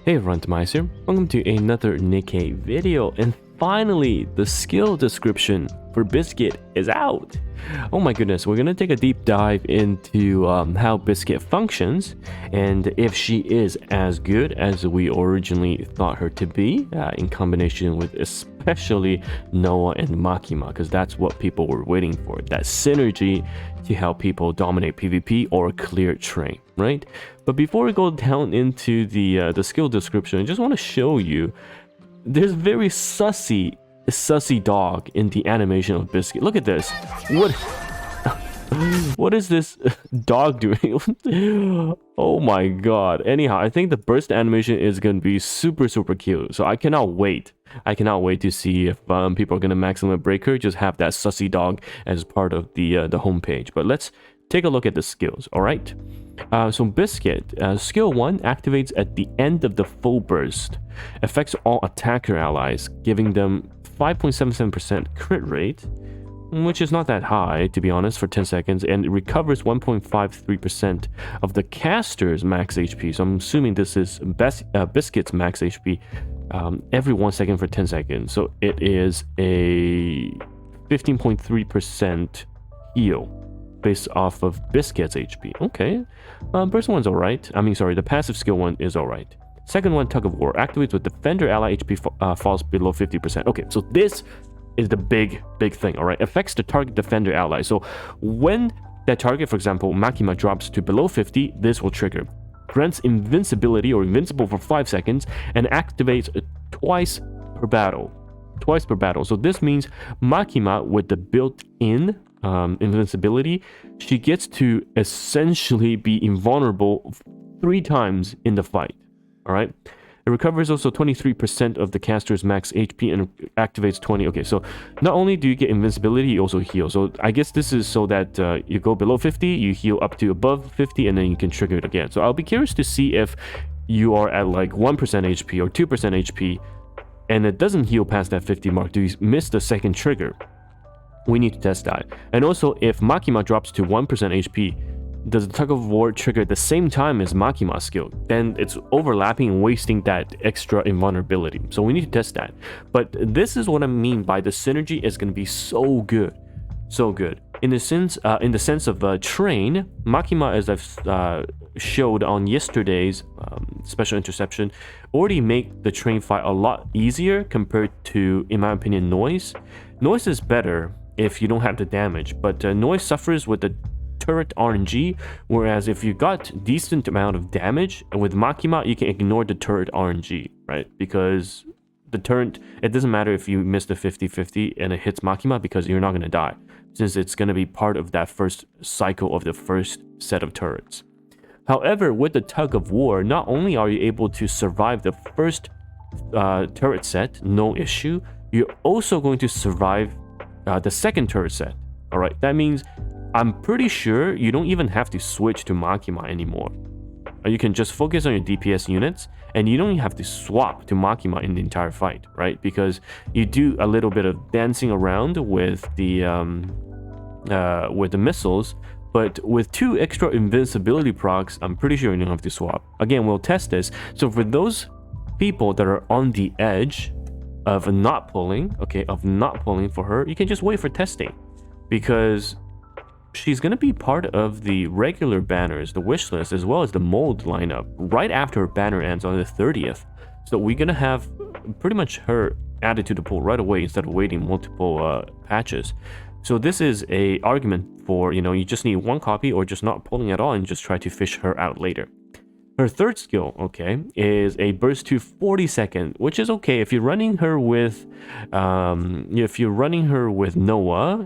Hey everyone, TimaeuSS here. Welcome to another NIKKE video, and finally the skill description for Biscuit is out. Oh my goodness, we're gonna take a deep dive into how Biscuit functions and if she is as good as we originally thought her to be in combination with especially Noah and Makima, because that's what people were waiting for, that synergy to help people dominate PvP or clear train, right? But before we go down into the skill description, I just want to show you there's very sussy dog in the animation of Biscuit. Look at this. What is this dog doing? Oh my god. Anyhow, I think the burst animation is going to be super cute. So I cannot wait. I cannot wait to see if people are going to maximum break her. Just have that sussy dog as part of the homepage. But let's take a look at the skills, all right? So Biscuit, skill 1 activates at the end of the full burst. Affects all attacker allies, giving them 5.77% crit rate, which is not that high, to be honest, for 10 seconds, and it recovers 1.53% of the caster's max HP. So I'm assuming this is Biscuit's max HP every 1 second for 10 seconds. So it is a 15.3% heal based off of Biscuit's HP. Okay. First one's alright. The passive skill 1 is alright. Second one, Tug of War, activates with defender ally HP falls below 50%. Okay, so this is the big thing, alright? Affects the target defender ally. So when that target, for example, Makima, drops to below 50, this will trigger. Grants invincibility or invincible for 5 seconds and activates twice per battle. So this means Makima, with the built-in invincibility, she gets to essentially be invulnerable 3 times in the fight. All right, it recovers also 23% of the caster's max HP and activates 20. Okay, so not only do you get invincibility, you also heal. So I guess this is so that you go below 50, you heal up to above 50, and then you can trigger it again. So I'll be curious to see if you are at like 1% HP or 2% HP and it doesn't heal past that 50 mark. Do you miss the second trigger? We need to test that. And also, if Makima drops to 1% HP, does the Tug of War trigger at the same time as Makima's skill? Then it's overlapping and wasting that extra invulnerability. So we need to test that. But this is what I mean by the synergy is going to be so good. So good. In the sense of train, Makima, as I've showed on yesterday's special interception, already make the train fight a lot easier compared to, in my opinion, Noise. Noise is better if you don't have the damage, but Noise suffers with the turret RNG, whereas if you got decent amount of damage with Makima, you can ignore the turret RNG, right? Because the turret, it doesn't matter if you miss the 50-50 and it hits Makima, because you're not going to die, since it's going to be part of that first cycle of the first set of turrets. However, with the Tug of War, not only are you able to survive the first turret set, no issue, you're also going to survive the second turret set. All right, that means I'm pretty sure you don't even have to switch to Makima anymore. You can just focus on your DPS units, and you don't have to swap to Makima in the entire fight, right? Because you do a little bit of dancing around with the missiles, but with 2 extra invincibility procs, I'm pretty sure you don't have to swap. Again, we'll test this. So for those people that are on the edge of not pulling, for her, you can just wait for testing, because she's going to be part of the regular banners, the wish list, as well as the mold lineup right after her banner ends on the 30th. So we're going to have pretty much her added to the pool right away instead of waiting multiple patches. So this is a argument for, you just need 1 copy or just not pulling at all and just try to fish her out later. Her third skill, okay, is a burst to 40 seconds, which is okay if you're running her with Noah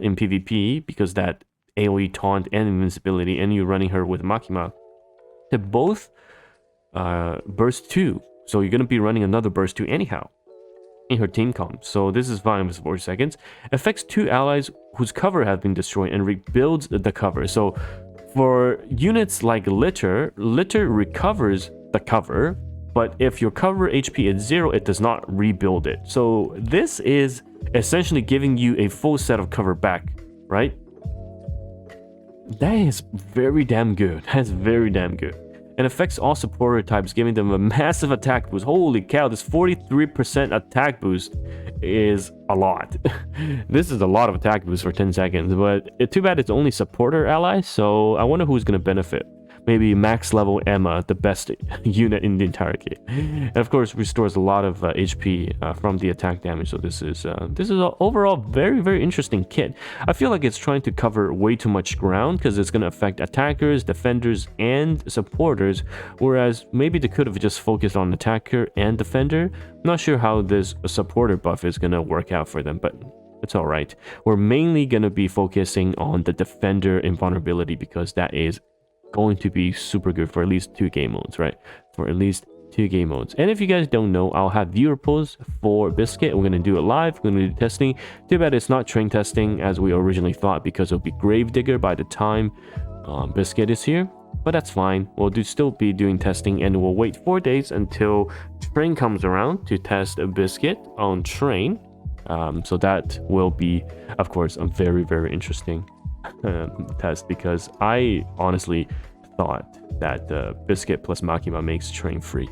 in PvP, because that AoE taunt and invincibility, and you're running her with Makima, they both burst 2. So you're going to be running another burst 2 anyhow in her team comp. So this is fine with 40 seconds. Affects 2 allies whose cover has been destroyed and rebuilds the cover. So for units like Litter recovers the cover, but if your cover HP is 0, it does not rebuild it. So this is essentially giving you a full set of cover back, right? That is very damn good. That's very damn good. and affects all supporter types, giving them a massive attack boost. Holy cow, this 43% attack boost is a lot. This is a lot of attack boost for 10 seconds, but too bad it's only supporter allies, so I wonder who's going to benefit. Maybe max level Emma, the best unit in the entire game. And of course, restores a lot of HP from the attack damage. So this is an overall very interesting kit. I feel like it's trying to cover way too much ground because it's going to affect attackers, defenders, and supporters. Whereas maybe they could have just focused on attacker and defender. Not sure how this supporter buff is going to work out for them, but it's all right. We're mainly going to be focusing on the defender invulnerability because that is going to be super good for at least 2 game modes, right? For at least 2 game modes. And if you guys don't know, I'll have viewer polls for Biscuit. We're going to do it live. We're going to do testing. Too bad it's not train testing as we originally thought, because it'll be Gravedigger by the time Biscuit is here. But that's fine. We'll still be doing testing, and we'll wait 4 days until train comes around to test a Biscuit on train. So that will be, of course, a very interesting test, because I honestly thought that Biscuit plus Makima makes train free.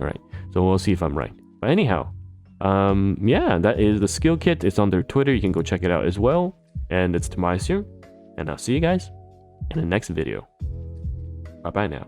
All right, so we'll see if I'm right. But anyhow, yeah, that is the skill kit. It's on their Twitter. You can go check it out as well. And it's TimaeuSS here, and I'll see you guys in the next video. Bye bye now.